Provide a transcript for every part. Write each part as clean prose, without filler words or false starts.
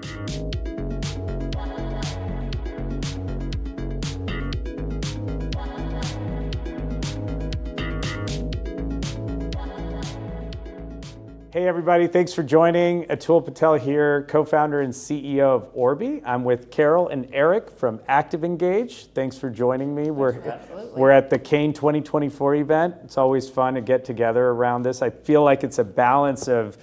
Hey everybody, thanks for joining. Atul Patel here, co-founder and CEO of Orbee. I'm with Carol and Eric from ActivEngage. Thanks for joining me. We're at the Kain 2024 event. It's always fun to get together around this. I feel like it's a balance of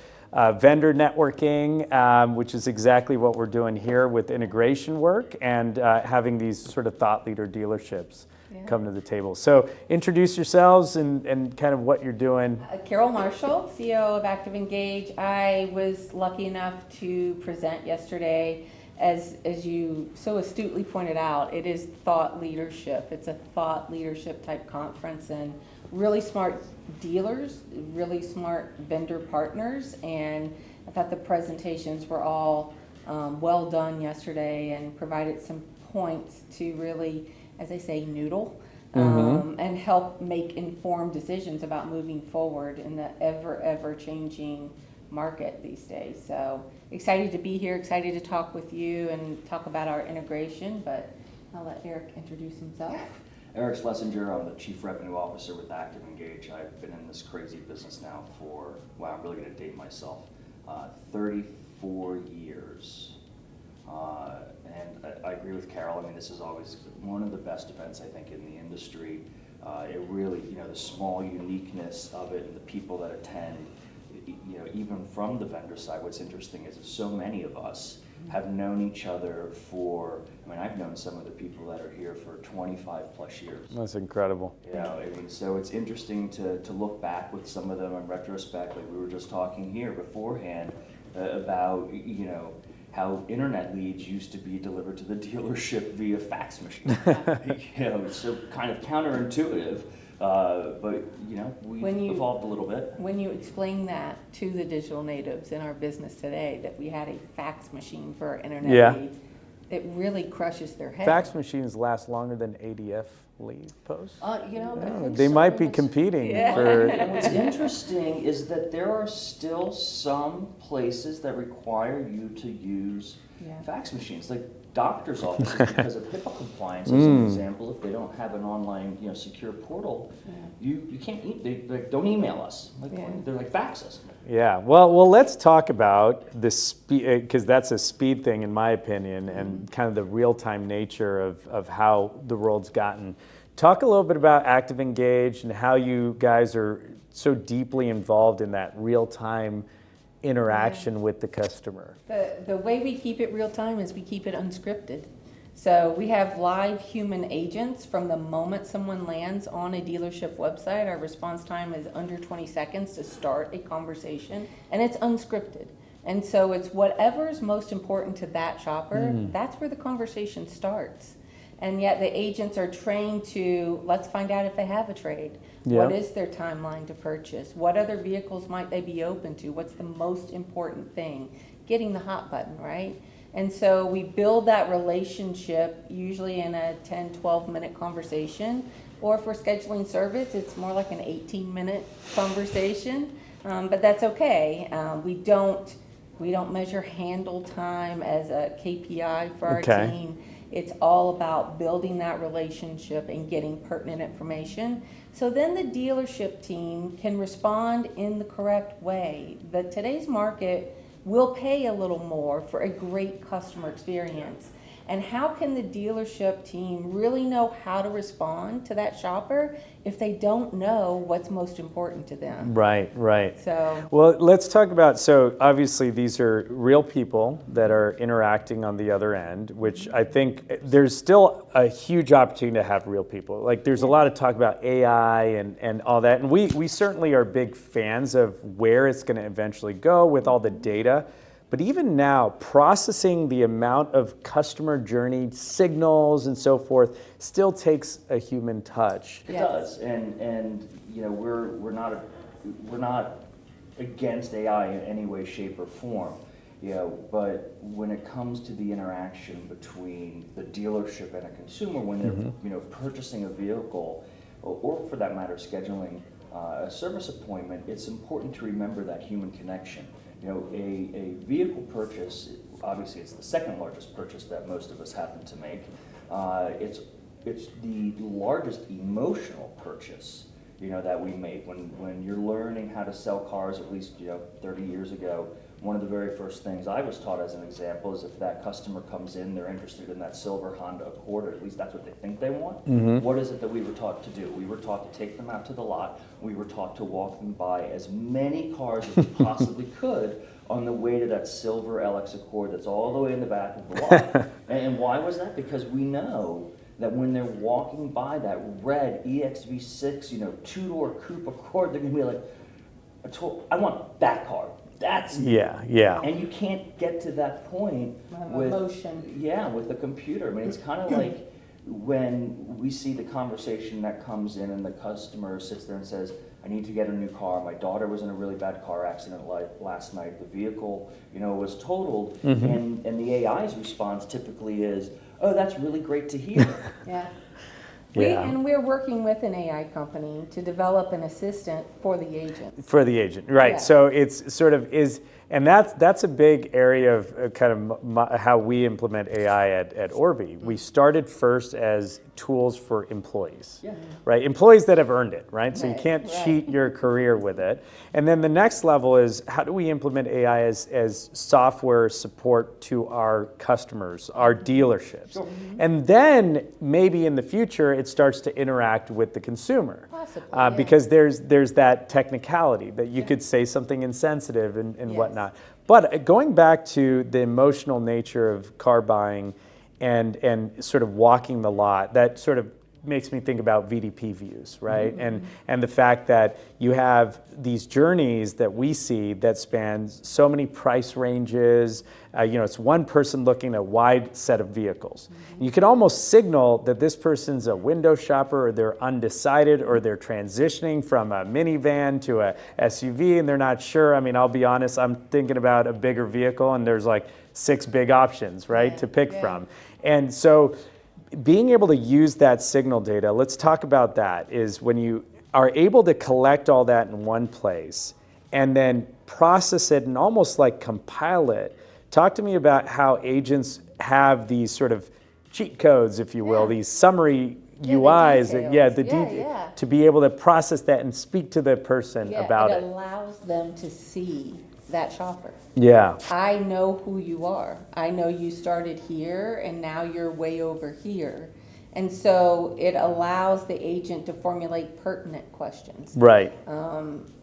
vendor networking, which is exactly what we're doing here with integration work, and having these sort of thought leader dealerships come to the table. So introduce yourselves and kind of what you're doing. Carol Marshall, CEO of ActivEngage. I was lucky enough to present yesterday. As you so astutely pointed out, it is thought leadership. It's a thought leadership type conference, and really smart dealers, really smart vendor partners, and I thought the presentations were all well done yesterday and provided some points to really, as I say, noodle and help make informed decisions about moving forward in the ever changing market these days. So excited to be here, excited to talk with you and talk about our integration, but I'll let Eric introduce himself. Eric Schlesinger, I'm the Chief Revenue Officer with ActivEngage. I've been in this crazy business now for, wow, I'm really going to date myself, 34 years. And I agree with Carol. I mean, this is always one of the best events, I think, in the industry. It really, the small uniqueness of it and the people that attend, even from the vendor side, what's interesting is so many of us have known each other for, I've known some of the people that are here for 25 plus years. That's incredible. So it's interesting to look back with some of them in retrospect, like we were just talking here beforehand about, how internet leads used to be delivered to the dealership via fax machine. So kind of counterintuitive, but we've evolved a little bit. When you explain that to the digital natives in our business today, that we had a fax machine for our internet leads, it really crushes their head. Fax machines last longer than ADF lead posts. They might be competing for. And what's interesting is that there are still some places that require you to use fax machines, like doctors' offices, because of HIPAA compliance. As an example, if they don't have an online, secure portal, you can't. They don't email us. They're like fax us. Yeah. Well, let's talk about the speed, because that's a speed thing, in my opinion, and kind of the real-time nature of how the world's gotten. Talk a little bit about ActivEngage and how you guys are so deeply involved in that real-time interaction with the customer. The way we keep it real time is we keep it unscripted. So we have live human agents from the moment someone lands on a dealership website. Our response time is under 20 seconds to start a conversation, and it's unscripted. And so it's whatever's most important to that shopper, that's where the conversation starts. And yet the agents are trained to, let's find out if they have a trade. What is their timeline to purchase? What other vehicles might they be open to? What's the most important thing? Getting the hot button, right? And so we build that relationship usually in a 10, 12-minute conversation. Or if we're scheduling service, it's more like an 18-minute conversation. But that's okay. We don't measure handle time as a KPI for our team. It's all about building that relationship and getting pertinent information. So then the dealership team can respond in the correct way. Today's market will pay a little more for a great customer experience. And how can the dealership team really know how to respond to that shopper if they don't know what's most important to them? Right. So, well, let's talk about, so obviously these are real people that are interacting on the other end, which I think there's still a huge opportunity to have real people. Like there's a lot of talk about AI and all that, and we certainly are big fans of where it's going to eventually go with all the data. But even now, processing the amount of customer journey signals and so forth still takes a human touch. It does, and we're not against AI in any way, shape, or form. But when it comes to the interaction between the dealership and a consumer, when they're purchasing a vehicle, or for that matter, scheduling a service appointment, it's important to remember that human connection. A vehicle purchase, obviously it's the second largest purchase that most of us happen to make. It's the largest emotional purchase, that we make. When you're learning how to sell cars, at least 30 years ago, one of the very first things I was taught as an example is if that customer comes in, they're interested in that silver Honda Accord, or at least that's what they think they want. What is it that we were taught to do? We were taught to take them out to the lot. We were taught to walk them by as many cars as we possibly could on the way to that silver LX Accord that's all the way in the back of the lot. And why was that? Because we know that when they're walking by that red EXV6, two-door coupe Accord, they're gonna be like, I want that car. That's yeah. And you can't get to that point with emotion. Yeah, with the computer. I mean, it's kind of like when we see the conversation that comes in and the customer sits there and says, I need to get a new car. My daughter was in a really bad car accident last night. The vehicle, was totaled. And the AI's response typically is, oh, that's really great to hear. Yeah. Yeah. And we're working with an AI company to develop an assistant for the agent. For the agent, right. Yeah. So it's sort of and that's a big area of kind of how we implement AI at Orbee. We started first as tools for employees, right? Employees that have earned it, right? So you can't cheat your career with it. And then the next level is how do we implement AI as software support to our customers, our dealerships? Sure. And then maybe in the future it starts to interact with the consumer. Possibly, Because there's that technicality that you could say something insensitive and whatnot. But going back to the emotional nature of car buying and sort of walking the lot, that sort of makes me think about VDP views, right? And the fact that you have these journeys that we see that span so many price ranges. It's one person looking at a wide set of vehicles. You can almost signal that this person's a window shopper, or they're undecided, or they're transitioning from a minivan to a SUV and they're not sure. I mean, I'll be honest, I'm thinking about a bigger vehicle and there's like 6 big options, right, to pick from. And so being able to use that signal data, let's talk about that, is when you are able to collect all that in one place and then process it and almost like compile it. Talk to me about how agents have these sort of cheat codes, if you will, these summary UIs, to be able to process that and speak to the person about it. It allows them to see that shopper. Yeah. I know who you are. I know you started here and now you're way over here. And so it allows the agent to formulate pertinent questions. Right.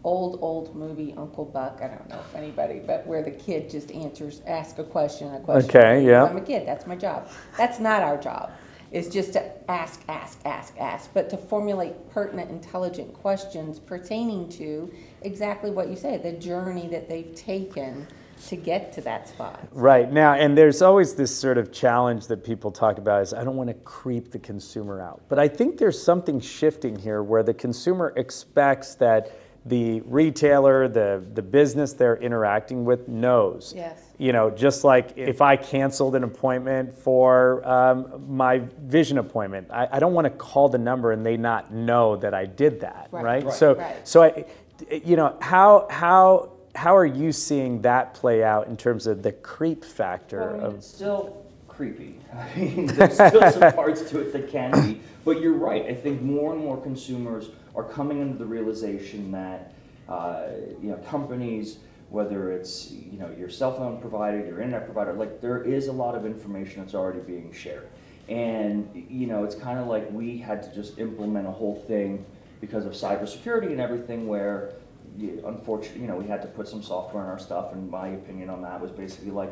Old movie, Uncle Buck, I don't know if anybody, but where the kid just asks a question. Okay, yeah. I'm a kid, that's my job. That's not our job. It's just to ask, but to formulate pertinent, intelligent questions pertaining to exactly what you say, the journey that they've taken to get to that spot. Right. Now, and there's always this sort of challenge that people talk about is, I don't want to creep the consumer out. But I think there's something shifting here where the consumer expects that the retailer, the business they're interacting with knows. Yes. Just like if I canceled an appointment for my vision appointment, I don't want to call the number and they not know that I did that, right? So how are you seeing that play out in terms of the creep factor? It's still creepy. I mean, there's still some parts to it that can be, but you're right. I think more and more consumers are coming into the realization that companies, whether it's your cell phone provider, your internet provider, like there is a lot of information that's already being shared, and it's kind of like we had to just implement a whole thing because of cybersecurity and everything, where unfortunately we had to put some software in our stuff, and my opinion on that was basically like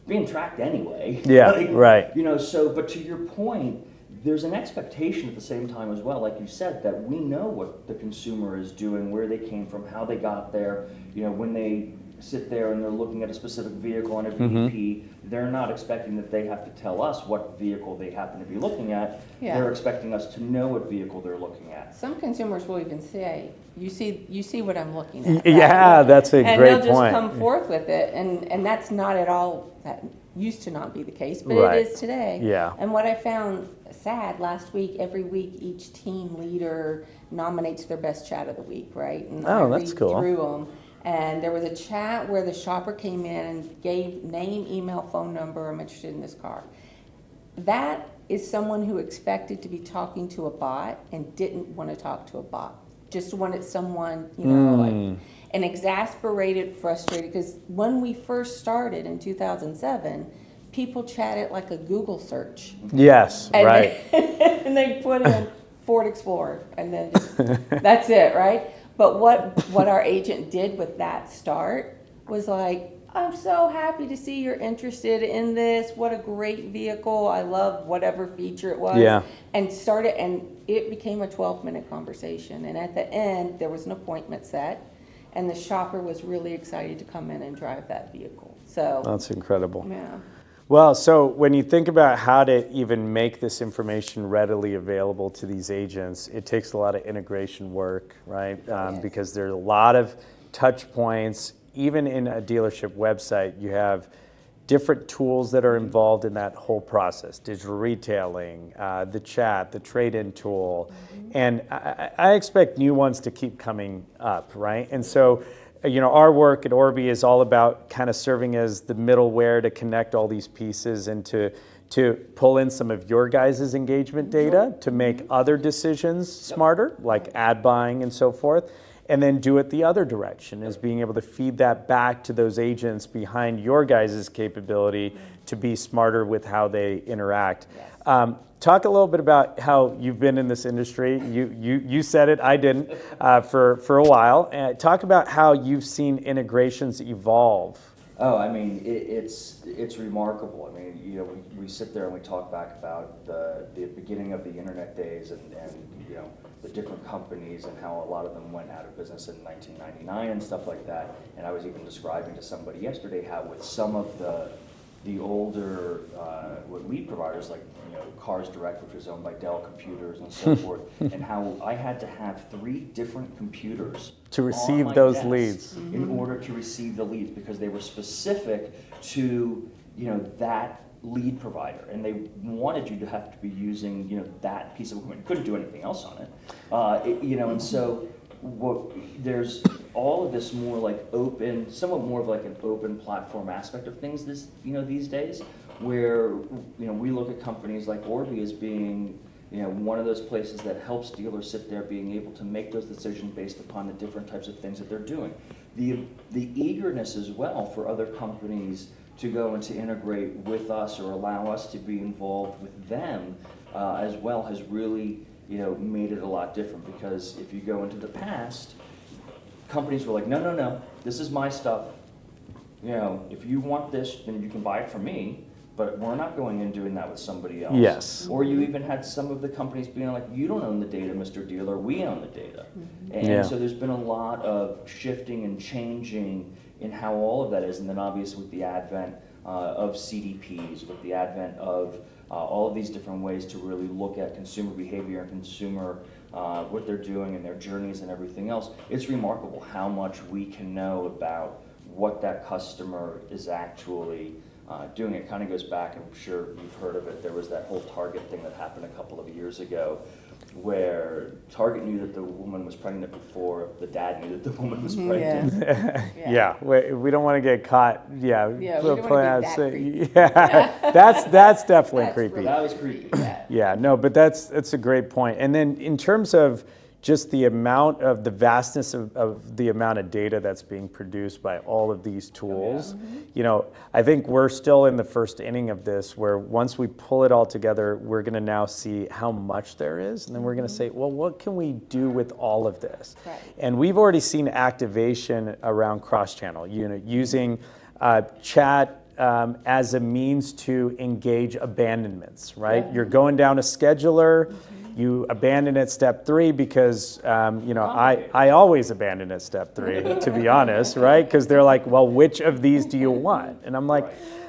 being tracked anyway. Yeah, right. So but to your point, there's an expectation at the same time as well, like you said, that we know what the consumer is doing, where they came from, how they got there. When they sit there and they're looking at a specific vehicle on a VDP, they're not expecting that they have to tell us what vehicle they happen to be looking at. Yeah. They're expecting us to know what vehicle they're looking at. Some consumers will even say, you see what I'm looking at. Yeah, right? that's a great point. And they'll just come forth with it, and that's not at all, that used to not be the case, but it is today. Yeah. And what I found sad last week, every week each team leader nominates their best chat of the week, right? And I that's read cool. through them, And there was a chat where the shopper came in and gave name, email, phone number, I'm interested in this car. That is someone who expected to be talking to a bot and didn't want to talk to a bot. Just wanted someone, like, and exasperated, frustrated, because when we first started in 2007, people chatted like a Google search. Yes, And right. and they put in Ford Explorer, and then just, that's it, right? But what our agent did with that start was like, I'm so happy to see you're interested in this. What a great vehicle. I love whatever feature it was. Yeah. And it became a 12-minute conversation. And at the end, there was an appointment set, and the shopper was really excited to come in and drive that vehicle. So That's incredible. yeah. Well, so when you think about how to even make this information readily available to these agents, it takes a lot of integration work, right? Yes. Because there's a lot of touch points. Even in a dealership website, you have different tools that are involved in that whole process. Digital retailing, the chat, the trade-in tool. And I expect new ones to keep coming up, right? And so, our work at Orbee is all about kind of serving as the middleware to connect all these pieces and to pull in some of your guys' engagement data to make other decisions smarter, like ad buying and so forth. And then do it the other direction, is being able to feed that back to those agents behind your guys' capability to be smarter with how they interact. Yes. Talk a little bit about how you've been in this industry. You said it, I didn't, for a while. Talk about how you've seen integrations evolve. Oh, I mean, it's remarkable. I mean, we sit there and we talk back about the beginning of the internet days and the different companies and how a lot of them went out of business in 1999 and stuff like that. And I was even describing to somebody yesterday how with some of the older lead providers like Cars Direct, which was owned by Dell Computers and so forth, and how I had to have 3 different computers To on receive my those desk leads. in order to receive the leads because they were specific to that lead provider, and they wanted you to have to be using that piece of equipment. You couldn't do anything else on it, and so there's all of this more like open, somewhat more of like an open platform aspect of things these days, where we look at companies like Orbee as being one of those places that helps dealers sit there being able to make those decisions based upon the different types of things that they're doing. The eagerness as well for other companies to go and to integrate with us or allow us to be involved with them as well has really made it a lot different, because if you go into the past, companies were like, no, this is my stuff. If you want this, then you can buy it from me, but we're not going and doing that with somebody else. Yes. Or you even had some of the companies being like, you don't own the data, Mr. Dealer, we own the data. And so there's been a lot of shifting and changing in how all of that is, and then obviously with the advent of CDPs, with the advent of all of these different ways to really look at consumer behavior and consumer what they're doing and their journeys and everything else, it's remarkable how much we can know about what that customer is actually doing. It kind of goes back, I'm sure you've heard of it, there was that whole Target thing that happened a couple of years ago where Target knew that the woman was pregnant before the dad knew that the woman was pregnant. Yeah, we don't want to get caught. Yeah, we don't wanna be that creepy. Yeah, that's definitely creepy. That was creepy. Yeah, no, but that's a great point. And then in terms of just the vastness of the amount of data that's being produced by all of these tools, I think we're still in the first inning of this, where once we pull it all together, we're going to now see how much there is, and then we're going to say, well, what can we do with all of this? Right. And we've already seen activation around cross-channel, using chat as a means to engage abandonments, right? You're going down a scheduler, you abandon at step 3 because, I always abandon at step 3, to be honest, right? Because they're like, well, which of these do you want? And I'm like,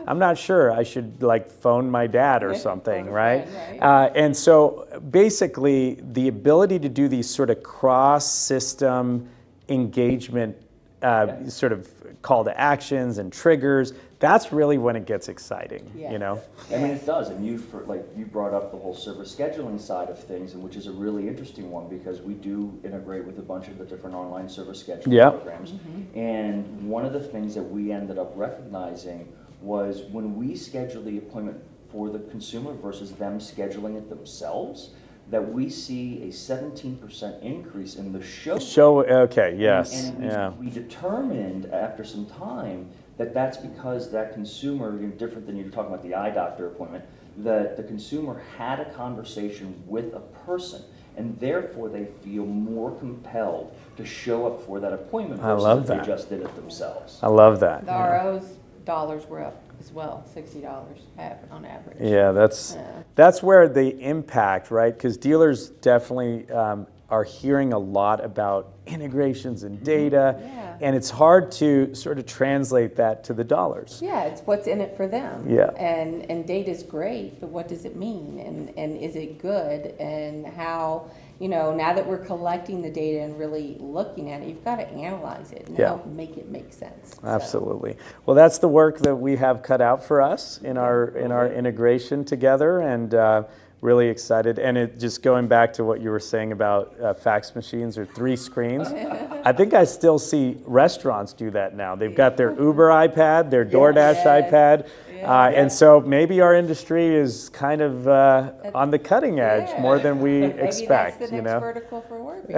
I'm not sure. I should phone my dad or something, right? And so basically, the ability to do these sort of cross-system engagement sort of call to actions and triggers, that's really when it gets exciting, Yes. you know? I mean, it does, and you brought up the whole server scheduling side of things, and which is a really interesting one because we do integrate with a bunch of the different online server scheduling Yeah. programs. And one of the things that we ended up recognizing was when we schedule the appointment for the consumer versus them scheduling it themselves, that we see a 17% increase in the show. Okay, yes, And yeah. we determined after some time that that's because that consumer, different than you're talking about the eye doctor appointment, that the consumer had a conversation with a person, and therefore they feel more compelled to show up for that appointment I versus love if that. they just did it themselves. I love that. The Yeah. RO's dollars were up as well, $60 on average. Yeah, that's where the impact, right? Because dealers definitely are hearing a lot about integrations and data, Yeah. and it's hard to sort of translate that to the dollars. Yeah, it's what's in it for them. Yeah. And data's great, but what does it mean? And is it good? And how, now that we're collecting the data and really looking at it, you've got to analyze it and Yeah. help make it make sense. So, Absolutely. Well, that's the work that we have cut out for us in our integration together, and really excited. And it just going back to what you were saying about fax machines or 3 screens. I think I still see restaurants do that now. They've got their Uber iPad, their DoorDash Yes. iPad, Yeah. and so maybe our industry is kind of on the cutting edge Yeah. more than we Maybe expect. that's the you next know. vertical for work.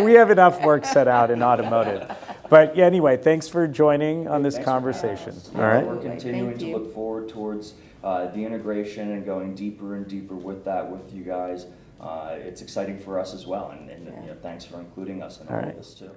We have enough work set out in automotive. But yeah, anyway, thanks for joining on this Thanks for having conversation. us. All right. We're continuing Thank to you. look forward towards the integration and going deeper and deeper with that with you guys. It's exciting for us as well, and thanks for including us in all right. of this too.